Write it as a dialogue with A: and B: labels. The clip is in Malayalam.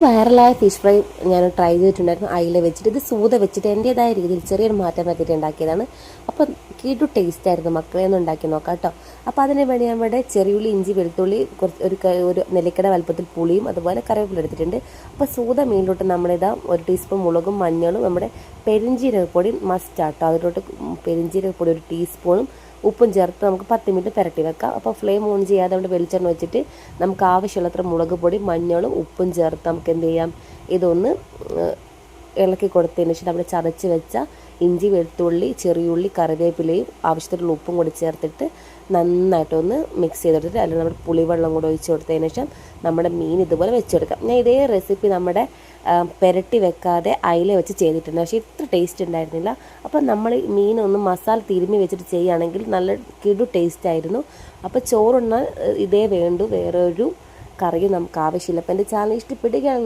A: വൈറലായ ഫിഷ് ഫ്രൈ ഞാൻ ട്രൈ ചെയ്തിട്ടുണ്ടായിരുന്നു അയില വെച്ചിട്ട്. ഇത് സൂത വെച്ചിട്ട് എൻ്റേതായ രീതിയിൽ ചെറിയൊരു മാറ്റം വരുത്തിയിട്ട് ഉണ്ടാക്കിയതാണ്. അപ്പം കിടു ടേസ്റ്റ് ആയിരുന്നു. മക്കളെ ഒന്ന് ഉണ്ടാക്കി നോക്കാം കേട്ടോ. അപ്പോൾ അതിന് വേണ്ടി ഞാൻ ഇവിടെ ചെറിയുള്ളി, ഇഞ്ചി, വെളുത്തുള്ളി, ഒരു നെല്ലിക്കട വലുപ്പത്തിൽ പുളിയും അതുപോലെ കറിവേപ്പില എടുത്തിട്ടുണ്ട്. അപ്പോൾ സൂത മീനിലോട്ട് നമ്മളിതാ 1 ടീസ്പൂൺ മുളകും മഞ്ഞളും നമ്മുടെ പെരിഞ്ജീരകപ്പൊടി മസ്റ്റാട്ടോ. അതിലോട്ട് പെരിഞ്ജീരകപ്പൊടി 1 ടീസ്പൂണും ഉപ്പും ചേർത്ത് നമുക്ക് 10 മിനിറ്റ് പുരട്ടി വെക്കാം. അപ്പോൾ ഫ്ലെയിം ഓൺ ചെയ്യാതെ അവിടെ വെളിച്ചെണ്ണ വെച്ചിട്ട് നമുക്ക് ആവശ്യമുള്ളത്ര മുളക് പൊടി, മഞ്ഞളും ഉപ്പും ചേർത്ത് നമുക്ക് എന്ത് ചെയ്യാം, ഇതൊന്ന് ഇളക്കി കൊടുത്തതിന് ശേഷം നമ്മൾ ചതച്ച് വെച്ച ഇഞ്ചി, വെളുത്തുള്ളി, ചെറിയുള്ളി, കറിവേപ്പിലയും ആവശ്യത്തിനുള്ള ഉപ്പും കൂടി ചേർത്തിട്ട് നന്നായിട്ടൊന്ന് മിക്സ് ചെയ്തെടുത്തിട്ട് അല്ലെങ്കിൽ നമ്മുടെ പുളിവെള്ളം കൂടെ ഒഴിച്ച് കൊടുത്തതിന് ശേഷം നമ്മുടെ മീൻ ഇതുപോലെ വെച്ചെടുക്കാം. ഞാൻ ഇതേ റെസിപ്പി നമ്മുടെ പുരട്ടി വെക്കാതെ അയില വെച്ച് ചെയ്തിട്ടുണ്ട്. പക്ഷേ ഇത്ര ടേസ്റ്റ് ഉണ്ടായിരുന്നില്ല. അപ്പോൾ നമ്മൾ മീനൊന്ന് മസാല തിരുമ്മി വെച്ചിട്ട് ചെയ്യുകയാണെങ്കിൽ നല്ല കിടു ടേസ്റ്റ് ആയിരുന്നു. അപ്പോൾ ചോറുണ്ണാൻ ഇതേ വേണ്ടു, വേറെ ഒരു കറിയും നമുക്ക് ആവശ്യമില്ല. അപ്പോൾ എൻ്റെ ചാനൽ ഇഷ്ടപ്പെടുകയാണെങ്കിൽ